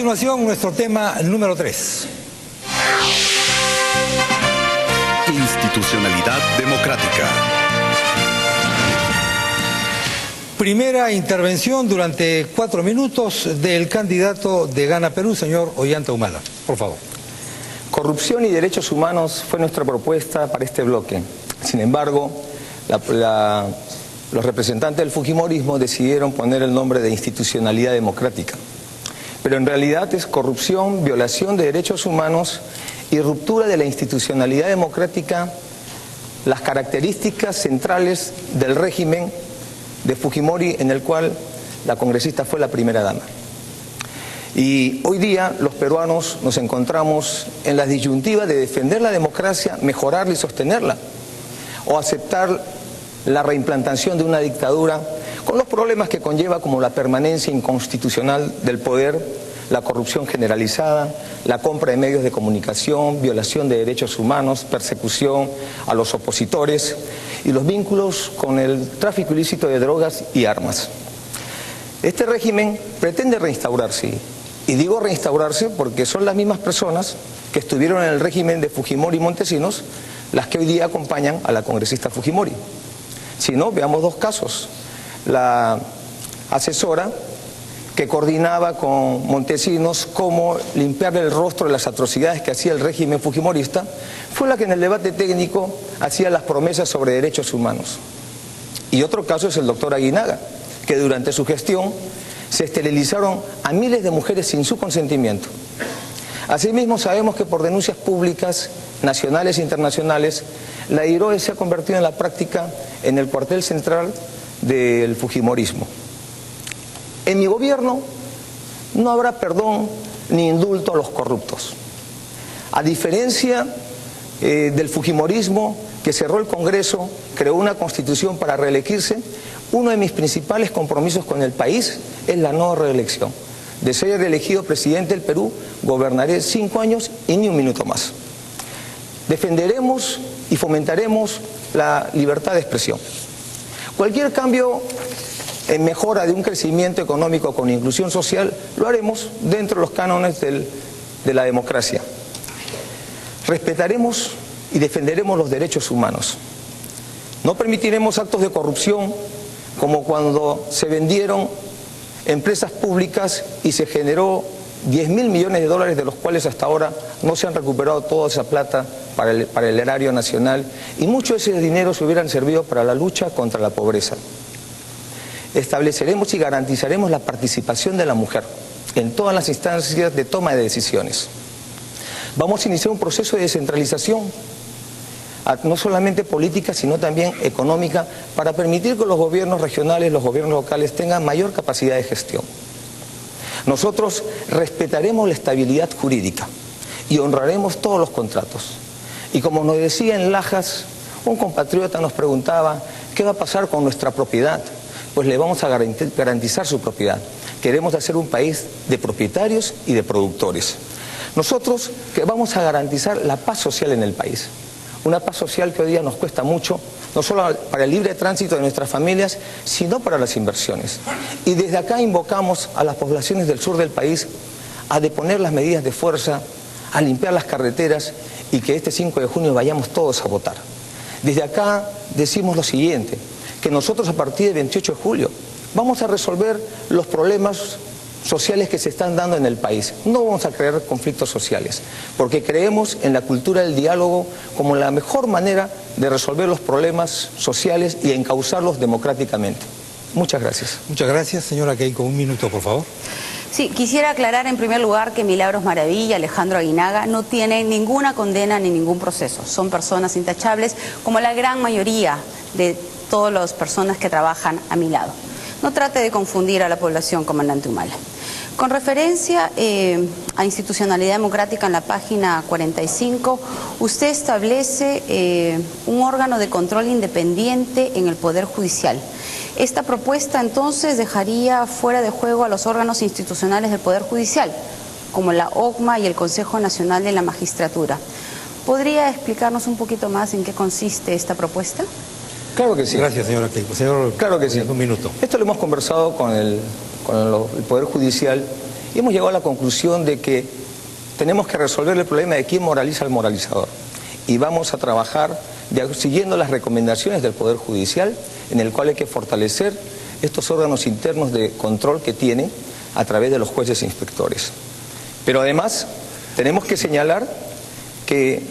continuación, nuestro tema número 3. Institucionalidad democrática. Primera intervención durante 4 minutos del candidato de Gana Perú, señor Ollanta Humala. Por favor. Corrupción y derechos humanos fue nuestra propuesta para este bloque. Sin embargo, los representantes del fujimorismo decidieron poner el nombre de institucionalidad democrática. Pero en realidad es corrupción, violación de derechos humanos y ruptura de la institucionalidad democrática, las características centrales del régimen de Fujimori, en el cual la congresista fue la primera dama. Y hoy día los peruanos nos encontramos en la disyuntiva de defender la democracia, mejorarla y sostenerla, o aceptar la reimplantación de una dictadura con los problemas que conlleva, como la permanencia inconstitucional del poder, la corrupción generalizada, la compra de medios de comunicación, violación de derechos humanos, persecución a los opositores y los vínculos con el tráfico ilícito de drogas y armas. Este régimen pretende reinstaurarse, y digo reinstaurarse porque son las mismas personas que estuvieron en el régimen de Fujimori y Montesinos las que hoy día acompañan a la congresista Fujimori. Si no, veamos 2 casos. La asesora que coordinaba con Montesinos cómo limpiarle el rostro de las atrocidades que hacía el régimen fujimorista, fue la que en el debate técnico hacía las promesas sobre derechos humanos. Y otro caso es el doctor Aguinaga, que durante su gestión se esterilizaron a miles de mujeres sin su consentimiento. Asimismo, sabemos que por denuncias públicas, nacionales e internacionales, la IROE se ha convertido en la práctica en el cuartel central del fujimorismo. En mi gobierno no habrá perdón ni indulto a los corruptos. A diferencia del fujimorismo, que cerró el Congreso, creó una constitución para reelegirse, uno de mis principales compromisos con el país es la no reelección. De ser reelegido presidente del Perú, gobernaré 5 años y ni un minuto más. Defenderemos y fomentaremos la libertad de expresión. Cualquier cambio en mejora de un crecimiento económico con inclusión social, lo haremos dentro de los cánones de la democracia. Respetaremos y defenderemos los derechos humanos. No permitiremos actos de corrupción como cuando se vendieron empresas públicas y se generó 10.000 millones de dólares, de los cuales hasta ahora no se han recuperado toda esa plata para el erario nacional, y mucho de ese dinero se hubieran servido para la lucha contra la pobreza. Estableceremos y garantizaremos la participación de la mujer en todas las instancias de toma de decisiones. Vamos a iniciar un proceso de descentralización, no solamente política, sino también económica, para permitir que los gobiernos regionales, los gobiernos locales tengan mayor capacidad de gestión. Nosotros respetaremos la estabilidad jurídica y honraremos todos los contratos. Y como nos decía en Lajas, un compatriota nos preguntaba, ¿qué va a pasar con nuestra propiedad? Pues le vamos a garantizar su propiedad. Queremos hacer un país de propietarios y de productores. Nosotros que vamos a garantizar la paz social en el país. Una paz social que hoy día nos cuesta mucho, no solo para el libre tránsito de nuestras familias, sino para las inversiones. Y desde acá invocamos a las poblaciones del sur del país a deponer las medidas de fuerza, a limpiar las carreteras y que este 5 de junio vayamos todos a votar. Desde acá decimos lo siguiente, que nosotros a partir del 28 de julio vamos a resolver los problemas sociales que se están dando en el país. No vamos a crear conflictos sociales, porque creemos en la cultura del diálogo como la mejor manera de resolver los problemas sociales y encauzarlos democráticamente. Muchas gracias. Muchas gracias, señora Keiko. 1 minuto, por favor. Sí, quisiera aclarar en primer lugar que Milagros Maravilla, Alejandro Aguinaga, no tienen ninguna condena ni ningún proceso. Son personas intachables, como la gran mayoría de todas las personas que trabajan a mi lado. No trate de confundir a la población, comandante Humala. Con referencia a institucionalidad democrática, en la página 45, usted establece un órgano de control independiente en el Poder Judicial. Esta propuesta entonces dejaría fuera de juego a los órganos institucionales del Poder Judicial, como la OCMA y el Consejo Nacional de la Magistratura. ¿Podría explicarnos un poquito más en qué consiste esta propuesta? Claro que sí. Gracias, señora Keiko. Señor, claro que sí. 1 minuto. Esto lo hemos conversado con el Poder Judicial y hemos llegado a la conclusión de que tenemos que resolver el problema de quién moraliza al moralizador. Y vamos a trabajar siguiendo las recomendaciones del Poder Judicial, en el cual hay que fortalecer estos órganos internos de control que tienen a través de los jueces e inspectores. Pero además tenemos que señalar que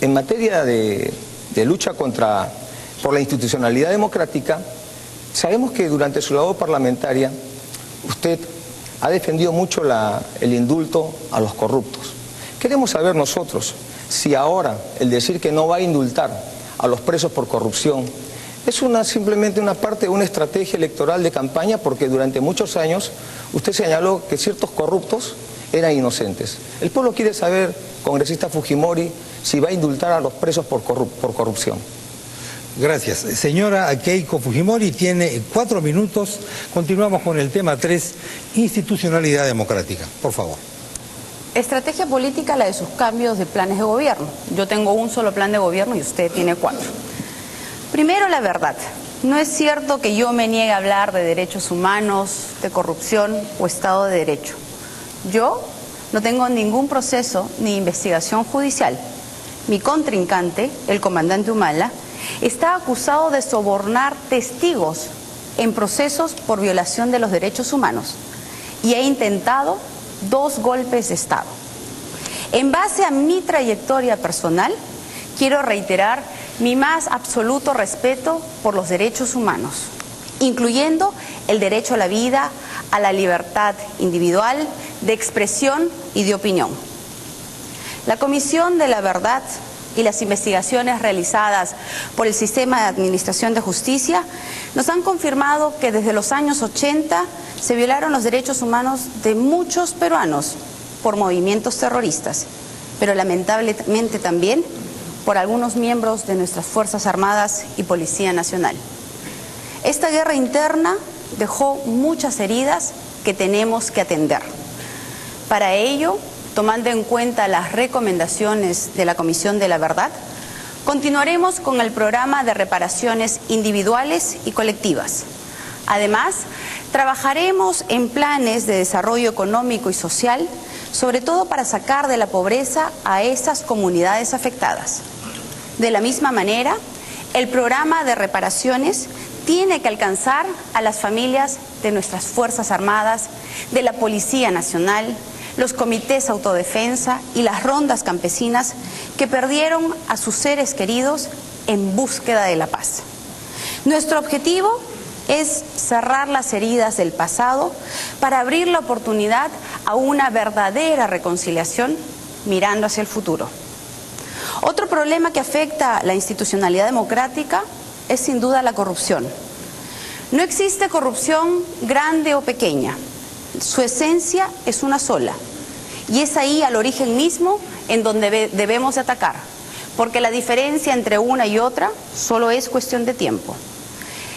en materia de lucha por la institucionalidad democrática, sabemos que durante su labor parlamentaria usted ha defendido mucho el indulto a los corruptos. Queremos saber nosotros si ahora el decir que no va a indultar a los presos por corrupción es simplemente una parte de una estrategia electoral de campaña, porque durante muchos años usted señaló que ciertos corruptos eran inocentes. El pueblo quiere saber, congresista Fujimori, si va a indultar a los presos por corrupción. Gracias. Señora Keiko Fujimori, tiene 4 minutos. Continuamos con el tema 3, institucionalidad democrática. Por favor. Estrategia política, la de sus cambios de planes de gobierno. Yo tengo un solo plan de gobierno y usted tiene 4. Primero, la verdad. No es cierto que yo me niegue a hablar de derechos humanos, de corrupción o Estado de Derecho. Yo no tengo ningún proceso ni investigación judicial. Mi contrincante, el comandante Humala, está acusado de sobornar testigos en procesos por violación de los derechos humanos y ha intentado 2 golpes de Estado. En base a mi trayectoria personal, quiero reiterar mi más absoluto respeto por los derechos humanos, incluyendo el derecho a la vida, a la libertad individual, de expresión y de opinión. La Comisión de la Verdad y las investigaciones realizadas por el Sistema de Administración de Justicia nos han confirmado que desde los años 80 se violaron los derechos humanos de muchos peruanos por movimientos terroristas, pero lamentablemente también por algunos miembros de nuestras Fuerzas Armadas y Policía Nacional. Esta guerra interna dejó muchas heridas que tenemos que atender. Para ello, tomando en cuenta las recomendaciones de la Comisión de la Verdad, continuaremos con el programa de reparaciones individuales y colectivas. Además, trabajaremos en planes de desarrollo económico y social, sobre todo para sacar de la pobreza a esas comunidades afectadas. De la misma manera, el programa de reparaciones tiene que alcanzar a las familias de nuestras Fuerzas Armadas, de la Policía Nacional, los comités autodefensa y las rondas campesinas que perdieron a sus seres queridos en búsqueda de la paz. Nuestro objetivo es cerrar las heridas del pasado para abrir la oportunidad a una verdadera reconciliación mirando hacia el futuro. Otro problema que afecta la institucionalidad democrática es sin duda la corrupción. No existe corrupción grande o pequeña. Su esencia es una sola, y es ahí al origen mismo en donde debemos de atacar, porque la diferencia entre una y otra solo es cuestión de tiempo.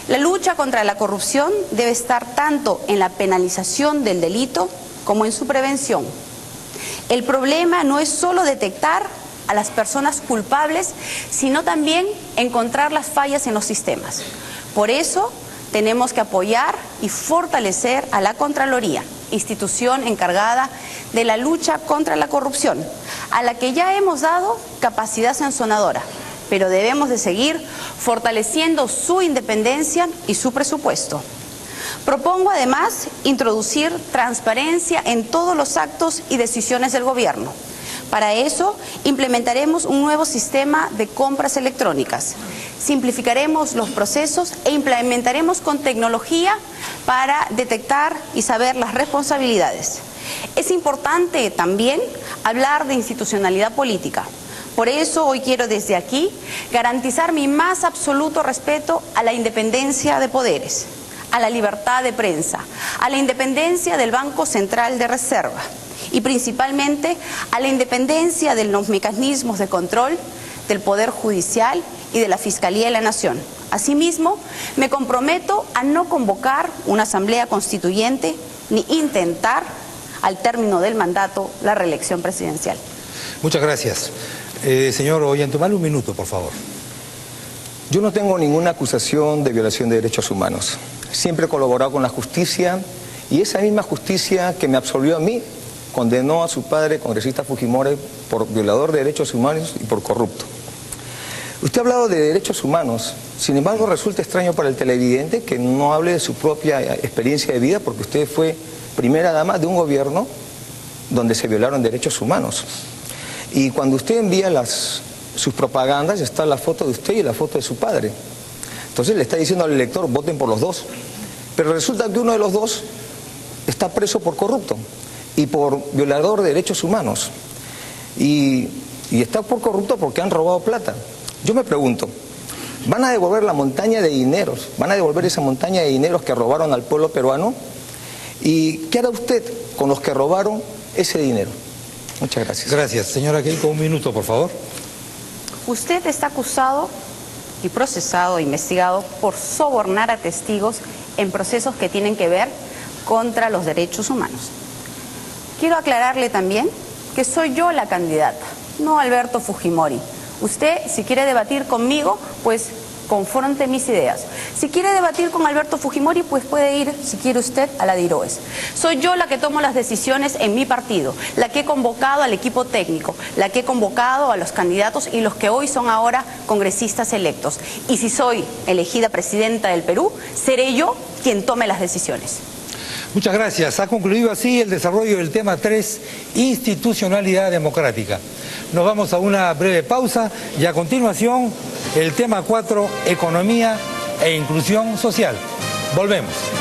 La lucha contra la corrupción debe estar tanto en la penalización del delito como en su prevención. El problema no es solo detectar a las personas culpables, sino también encontrar las fallas en los sistemas. Por eso tenemos que apoyar y fortalecer a la Contraloría, institución encargada de la lucha contra la corrupción, a la que ya hemos dado capacidad sancionadora, pero debemos de seguir fortaleciendo su independencia y su presupuesto. Propongo además introducir transparencia en todos los actos y decisiones del gobierno. Para eso implementaremos un nuevo sistema de compras electrónicas. Simplificaremos los procesos e implementaremos con tecnología para detectar y saber las responsabilidades. Es importante también hablar de institucionalidad política. Por eso hoy quiero desde aquí garantizar mi más absoluto respeto a la independencia de poderes, a la libertad de prensa, a la independencia del Banco Central de Reserva y principalmente a la independencia de los mecanismos de control del Poder Judicial y de la Fiscalía de la Nación. Asimismo, me comprometo a no convocar una asamblea constituyente ni intentar, al término del mandato, la reelección presidencial. Muchas gracias. Señor Ollantaytamala, un minuto, por favor. Yo no tengo ninguna acusación de violación de derechos humanos. siempre he colaborado con la justicia y esa misma justicia que me absolvió a mí condenó a su padre, congresista Fujimori, por violador de derechos humanos y por corrupto. Usted ha hablado de derechos humanos, sin embargo resulta extraño para el televidente que no hable de su propia experiencia de vida porque usted fue primera dama de un gobierno donde se violaron derechos humanos. Y cuando usted envía sus propagandas está la foto de usted y la foto de su padre. Entonces le está diciendo al elector, voten por los dos. Pero resulta que uno de los dos está preso por corrupto y por violador de derechos humanos. Y está por corrupto porque han robado plata. Yo me pregunto, ¿van a devolver la montaña de dineros? ¿Van a devolver esa montaña de dineros que robaron al pueblo peruano? ¿Y qué hará usted con los que robaron ese dinero? Muchas gracias. Gracias. Señora Keiko, un minuto, por favor. Usted está acusado y procesado e investigado por sobornar a testigos en procesos que tienen que ver contra los derechos humanos. Quiero aclararle también que soy yo la candidata, no Alberto Fujimori. Usted, si quiere debatir conmigo, pues confronte mis ideas. Si quiere debatir con Alberto Fujimori, pues puede ir, si quiere usted, a la DIROES. Soy yo la que tomo las decisiones en mi partido, la que he convocado al equipo técnico, la que he convocado a los candidatos y los que hoy son ahora congresistas electos. Y si soy elegida presidenta del Perú, seré yo quien tome las decisiones. Muchas gracias. Ha concluido así el desarrollo del tema 3, institucionalidad democrática. Nos vamos a una breve pausa y a continuación el tema 4, economía e inclusión social. Volvemos.